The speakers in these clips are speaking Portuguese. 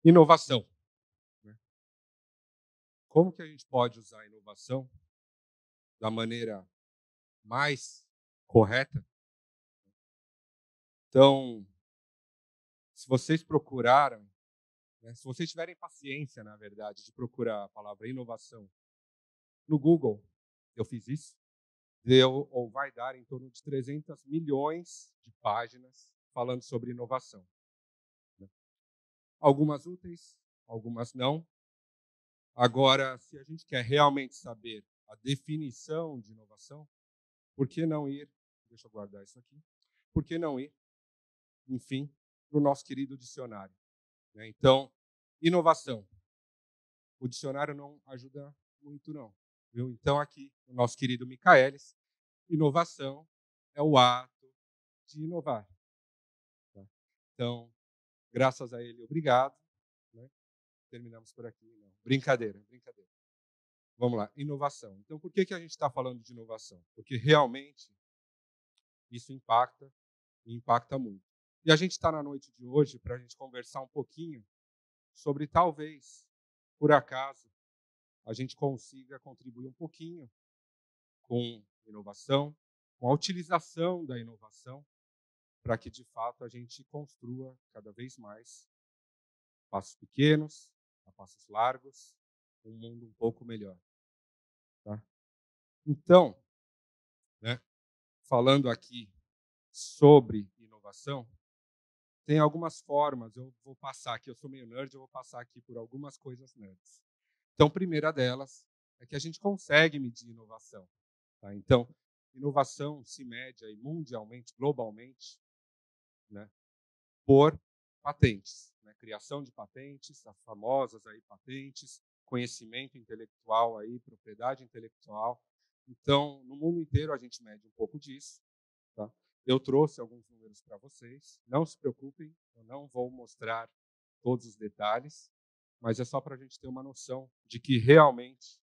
Inovação, né? Como que a gente pode usar a inovação da maneira mais correta? Então, se vocês procuraram, né, se vocês tiverem paciência, na verdade, de procurar a palavra inovação no Google, eu fiz isso, deu ou vai dar em torno de 300 milhões de páginas falando sobre inovação, né? Algumas úteis, algumas não. Agora, se a gente quer realmente saber a definição de inovação, por que não ir, deixa eu guardar isso aqui, por que não ir, enfim, para o nosso querido dicionário, né? Então, inovação. O dicionário não ajuda muito, não, viu? Então, aqui, o nosso querido Michaelis, inovação é o ato de inovar, tá? Então, graças a ele, obrigado, né? Terminamos por aqui. Não. Brincadeira, brincadeira. Vamos lá, inovação. Então, por que a gente está falando de inovação? Porque realmente isso impacta e impacta muito. E a gente está na noite de hoje para a gente conversar um pouquinho sobre talvez, por acaso, a gente consiga contribuir um pouquinho com inovação, com a utilização da inovação, para que, de fato, a gente construa cada vez mais passos pequenos, a passos largos, um mundo um pouco melhor. Tá? Então, né, falando aqui sobre inovação, tem algumas formas, eu vou passar aqui, eu sou meio nerd, eu vou passar aqui por algumas coisas nerds. Então, a primeira delas é que a gente consegue medir inovação. Tá? Então, inovação se mede aí mundialmente, globalmente, né, por patentes, né? Criação de patentes, as famosas aí patentes, conhecimento intelectual aí, propriedade intelectual. Então, no mundo inteiro a gente mede um pouco disso, tá? Eu trouxe alguns números para vocês. Não se preocupem, eu não vou mostrar todos os detalhes, mas é só para a gente ter uma noção de que realmente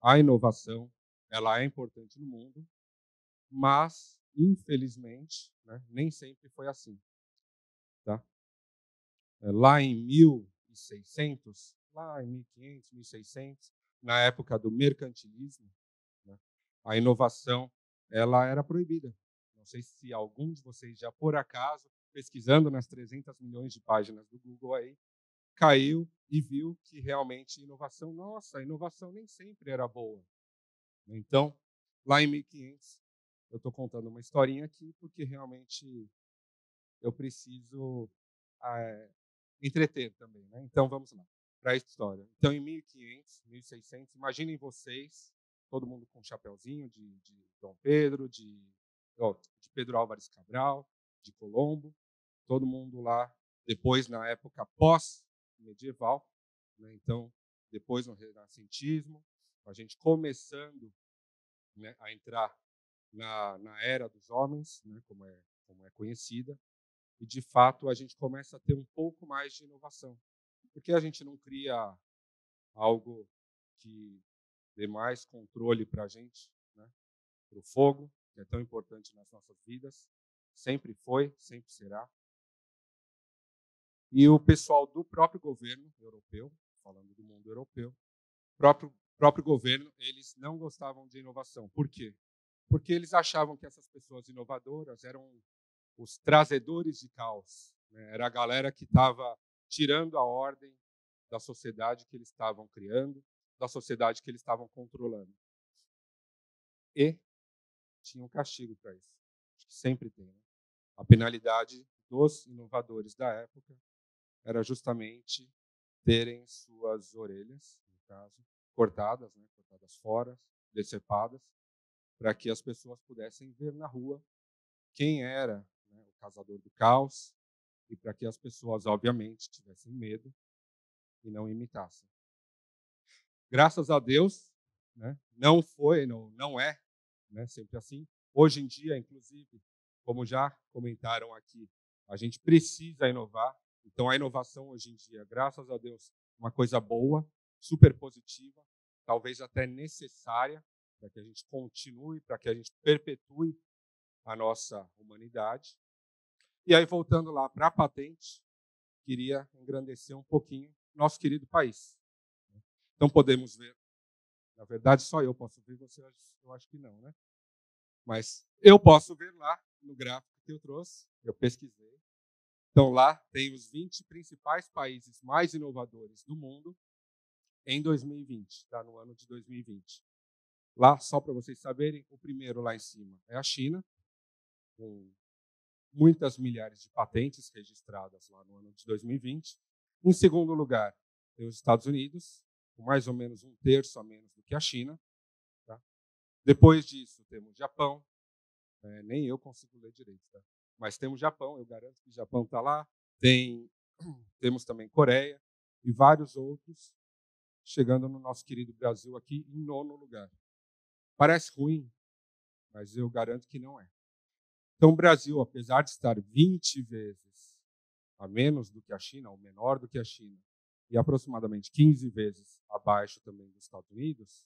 a inovação ela é importante no mundo, mas infelizmente, né, nem sempre foi assim, tá? Lá em 1600, lá em 1500, 1600, na época do mercantilismo, né, a inovação ela era proibida. Não sei se algum de vocês já, por acaso, pesquisando nas 300 milhões de páginas do Google aí, caiu e viu que realmente inovação, nossa, a inovação nem sempre era boa. Então, lá em 1500, eu estou contando uma historinha aqui porque realmente eu preciso entreter também, né? Então, vamos lá, para a história. Então, em 1500, 1600, imaginem vocês, todo mundo com um chapeuzinho de Dom Pedro, de Pedro Álvares Cabral, de Colombo, todo mundo lá, depois, na época pós-medieval, né? Então, depois no renascentismo, a gente começando, né, a entrar na era dos homens, né, como é conhecida, e, de fato, a gente começa a ter um pouco mais de inovação. Por que a gente não cria algo que dê mais controle para a gente, né, para o fogo, que é tão importante nas nossas vidas? Sempre foi, sempre será. E o pessoal do próprio governo europeu, falando do mundo europeu, próprio governo, eles não gostavam de inovação. Por quê? Porque eles achavam que essas pessoas inovadoras eram os trazedores de caos, né? Era a galera que estava tirando a ordem da sociedade que eles estavam criando, da sociedade que eles estavam controlando. E tinha um castigo para isso. Acho que sempre tem, né? A penalidade dos inovadores da época era justamente terem suas orelhas, no caso, cortadas, né? Cortadas fora, decepadas, para que as pessoas pudessem ver na rua quem era, né, o causador do caos, e para que as pessoas, obviamente, tivessem medo e não imitassem. Graças a Deus, né, não foi, não é, né, sempre assim. Hoje em dia, inclusive, como já comentaram aqui, a gente precisa inovar. Então, a inovação hoje em dia, graças a Deus, uma coisa boa, super positiva, talvez até necessária para que a gente continue, para que a gente perpetue a nossa humanidade. E aí, voltando lá para a patente, queria engrandecer um pouquinho nosso querido país. Então, podemos ver, na verdade, só eu posso ver, você eu acho que não, né? Mas eu posso ver lá no gráfico que eu trouxe, eu pesquisei. Então, lá tem os 20 principais países mais inovadores do mundo em 2020, tá? No ano de 2020. Lá, só para vocês saberem, o primeiro lá em cima é a China, com muitas milhares de patentes registradas lá no ano de 2020. Em segundo lugar, tem os Estados Unidos, com mais ou menos um terço a menos do que a China. Tá? Depois disso, temos o Japão. Nem eu consigo ler direito, tá? Mas temos o Japão, eu garanto que o Japão está lá. Temos também Coreia e vários outros, chegando no nosso querido Brasil aqui em 9º lugar. Parece ruim, mas eu garanto que não é. Então, o Brasil, apesar de estar 20 vezes a menos do que a China, ou menor do que a China, e aproximadamente 15 vezes abaixo também dos Estados Unidos,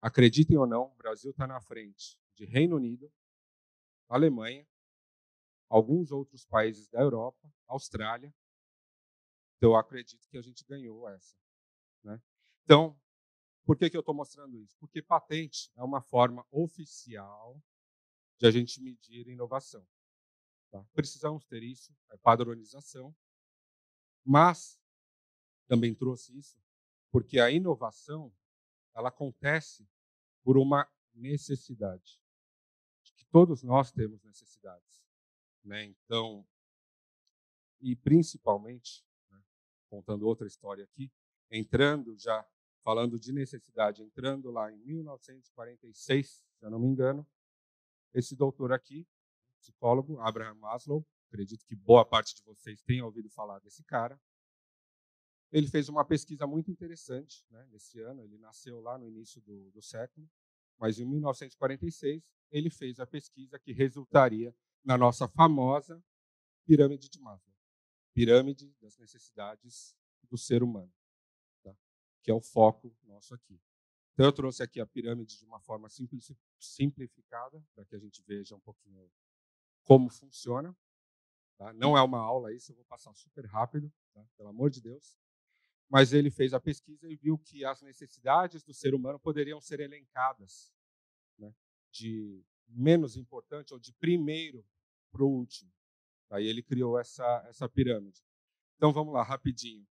acreditem ou não, o Brasil está na frente de Reino Unido, Alemanha, alguns outros países da Europa, Austrália. Então, eu acredito que a gente ganhou essa. Né? Então, por que eu estou mostrando isso? Porque patente é uma forma oficial de a gente medir inovação. Tá? Precisamos ter isso, é padronização, mas também trouxe isso porque a inovação ela acontece por uma necessidade. Que todos nós temos necessidades, né? Então, e principalmente, né, contando outra história aqui, entrando já falando de necessidade, entrando lá em 1946, se eu não me engano, esse doutor aqui, psicólogo Abraham Maslow, acredito que boa parte de vocês tenha ouvido falar desse cara. Ele fez uma pesquisa muito interessante, né, nesse ano. Ele nasceu lá no início do século, mas em 1946 ele fez a pesquisa que resultaria na nossa famosa pirâmide de Maslow, pirâmide das necessidades do ser humano, tá? Que é o foco nosso aqui. Então eu trouxe aqui a pirâmide de uma forma simplificada, para que a gente veja um pouquinho como funciona. Tá? Não é uma aula isso, eu vou passar super rápido, tá? Pelo amor de Deus. Mas ele fez a pesquisa e viu que as necessidades do ser humano poderiam ser elencadas, né, de menos importante ou de primeiro para o último. Aí ele criou essa pirâmide. Então vamos lá, rapidinho,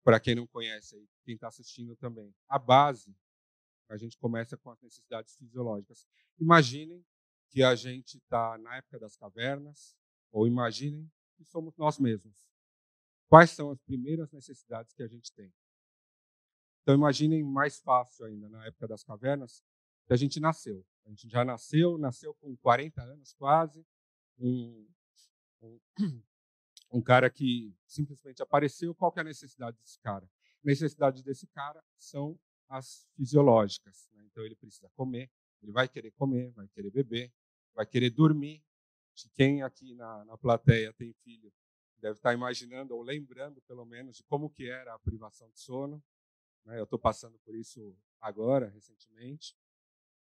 para quem não conhece, aí, quem está assistindo também. A base, a gente começa com as necessidades fisiológicas. Imaginem que a gente está na época das cavernas, ou imaginem que somos nós mesmos. Quais são as primeiras necessidades que a gente tem? Então, imaginem mais fácil ainda, na época das cavernas, que a gente nasceu. A gente já nasceu com 40 anos quase, um, um, um cara que simplesmente apareceu. Qual que é a necessidade desse cara? A necessidade desse cara são as fisiológicas. Né? Então, ele precisa comer, ele vai querer comer, vai querer beber, vai querer dormir. Quem aqui na plateia tem filho deve estar imaginando ou lembrando, pelo menos, de como que era a privação de sono. Eu estou passando por isso agora, recentemente.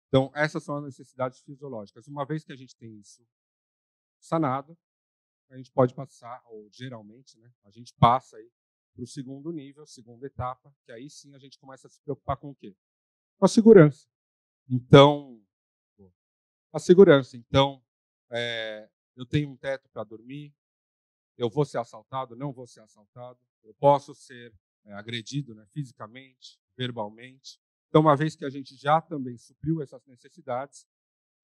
Então, essas são as necessidades fisiológicas. Uma vez que a gente tem isso sanado, a gente pode passar, ou geralmente, né, a gente passa aí para o segundo nível, segunda etapa, que aí sim a gente começa a se preocupar com o quê? Com a segurança. Então, a segurança. Então, eu tenho um teto para dormir, eu vou ser assaltado, não vou ser assaltado, eu posso ser agredido, né, fisicamente, verbalmente. Então, uma vez que a gente já também supriu essas necessidades,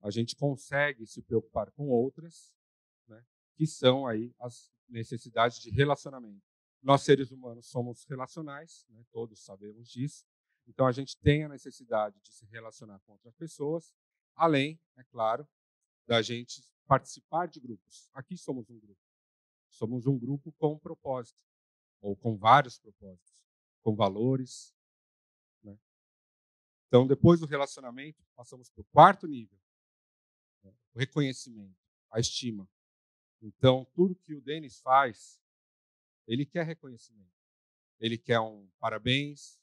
a gente consegue se preocupar com outras, né, que são aí as necessidades de relacionamento. Nós, seres humanos, somos relacionais, né, todos sabemos disso. Então, a gente tem a necessidade de se relacionar com outras pessoas, além, é claro, da gente participar de grupos. Aqui somos um grupo. Somos um grupo com um propósito, ou com vários propósitos, com valores. Né? Então, depois do relacionamento, passamos para o quarto nível, né? O reconhecimento, a estima. Então, tudo que o Denis faz, ele quer reconhecimento. Ele quer um parabéns,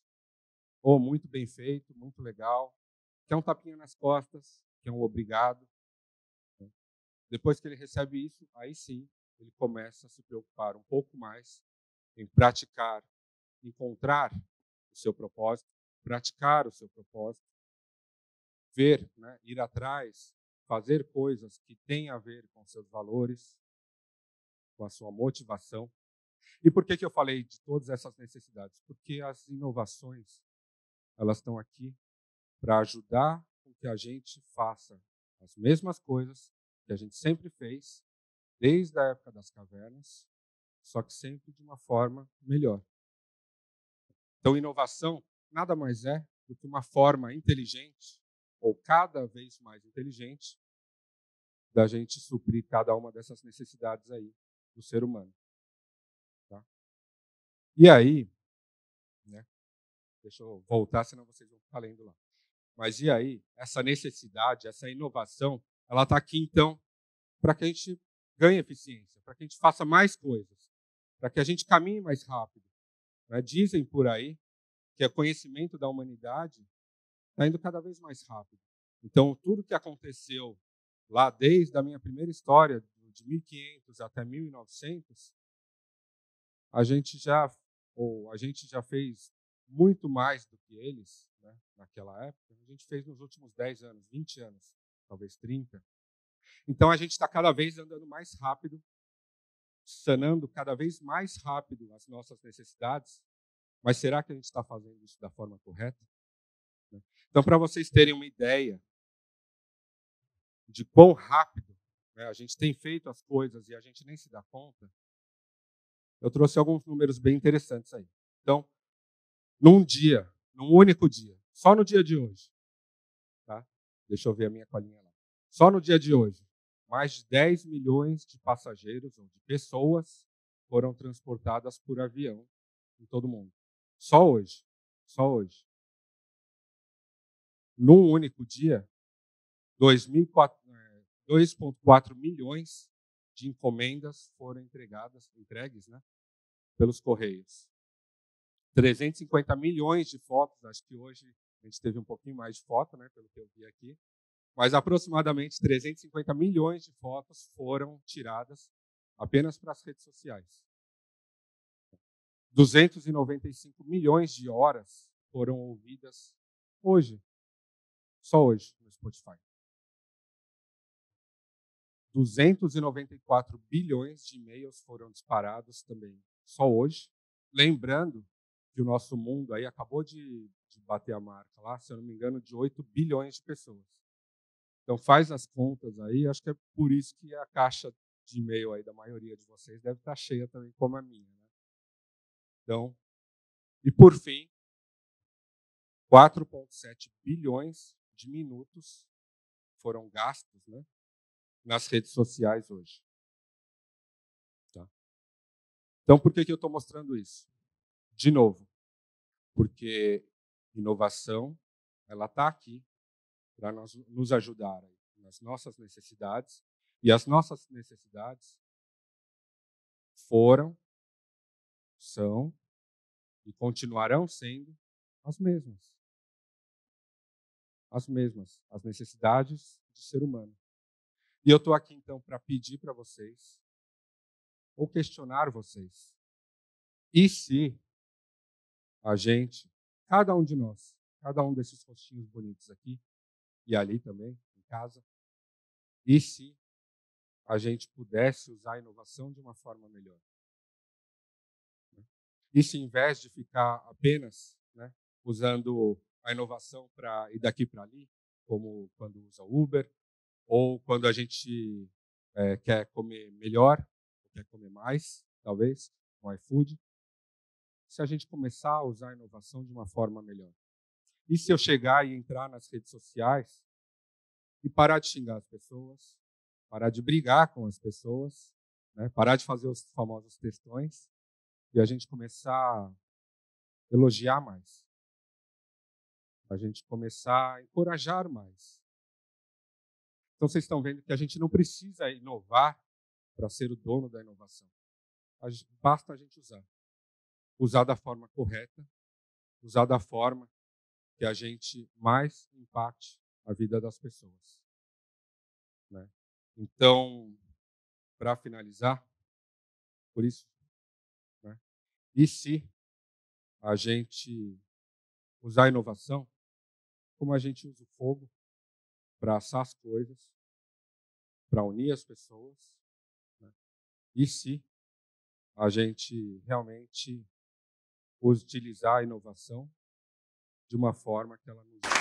ou muito bem feito, muito legal, quer um tapinha nas costas, quer um obrigado. Né? Depois que ele recebe isso, aí sim, ele começa a se preocupar um pouco mais em praticar, encontrar o seu propósito, praticar o seu propósito, ver, né, ir atrás, fazer coisas que têm a ver com seus valores, com a sua motivação. E por que eu falei de todas essas necessidades? Porque as inovações, elas estão aqui para ajudar com que a gente faça as mesmas coisas que a gente sempre fez, desde a época das cavernas, só que sempre de uma forma melhor. Então, inovação nada mais é do que uma forma inteligente, ou cada vez mais inteligente, da gente suprir cada uma dessas necessidades aí do ser humano. Tá? E aí, né, deixa eu voltar, senão vocês vão ficar lendo lá. Mas e aí, essa necessidade, essa inovação, ela está aqui, então, para que a gente ganhe eficiência, para que a gente faça mais coisas, para que a gente caminhe mais rápido. Né? Dizem por aí que o conhecimento da humanidade está indo cada vez mais rápido. Então, tudo que aconteceu lá desde a minha primeira história, de 1500 até 1900, a gente já fez muito mais do que eles, né, naquela época. A gente fez nos últimos 10 anos, 20 anos, talvez 30. Então, a gente está cada vez andando mais rápido, sanando cada vez mais rápido as nossas necessidades. Mas será que a gente está fazendo isso da forma correta? Então, para vocês terem uma ideia de quão rápido, né, a gente tem feito as coisas e a gente nem se dá conta, eu trouxe alguns números bem interessantes aí. Então, num dia, num único dia, só no dia de hoje, tá? Deixa eu ver a minha colinha lá. Só no dia de hoje, mais de 10 milhões de passageiros ou de pessoas foram transportadas por avião em todo o mundo. Só hoje. Só hoje. Num único dia, 2,4 milhões de encomendas foram entregues, né, pelos Correios. 350 milhões de fotos, acho que hoje a gente teve um pouquinho mais de foto, né, pelo que eu vi aqui, mas aproximadamente 350 milhões de fotos foram tiradas apenas para as redes sociais. 295 milhões de horas foram ouvidas hoje, só hoje, no Spotify. 294 bilhões de e-mails foram disparados também, só hoje. Lembrando que o nosso mundo aí acabou de bater a marca lá, se eu não me engano, de 8 bilhões de pessoas. Então faz as contas aí, acho que é por isso que a caixa de e-mail aí da maioria de vocês deve estar cheia também, como a minha. Né? Então, e por fim, 4,7 bilhões de minutos foram gastos, né, nas redes sociais hoje. Tá? Então, por que eu estou mostrando isso? De novo, porque inovação ela está aqui para nos ajudar nas nossas necessidades, e as nossas necessidades foram, são e continuarão sendo as mesmas. As mesmas, as necessidades do ser humano. E eu estou aqui, então, para pedir para vocês, ou questionar vocês, e se a gente, cada um de nós, cada um desses rostinhos bonitos aqui, e ali também, em casa, e se a gente pudesse usar a inovação de uma forma melhor? E se, em vez de ficar apenas, né, usando a inovação para ir daqui para ali, como quando usa Uber, ou quando a gente quer comer melhor, ou quer comer mais, talvez, com iFood, se a gente começar a usar a inovação de uma forma melhor? E se eu chegar e entrar nas redes sociais e parar de xingar as pessoas, parar de brigar com as pessoas, né, parar de fazer os famosos textões, e a gente começar a elogiar mais, a gente começar a encorajar mais. Então, vocês estão vendo que a gente não precisa inovar para ser o dono da inovação. Basta a gente usar. Usar da forma correta, usar da forma que a gente mais impacte a vida das pessoas. Né? Então, para finalizar, Por isso, né? E se a gente usar a inovação como a gente usa o fogo para assar as coisas, para unir as pessoas, né? E se a gente realmente utilizar a inovação de uma forma que ela nos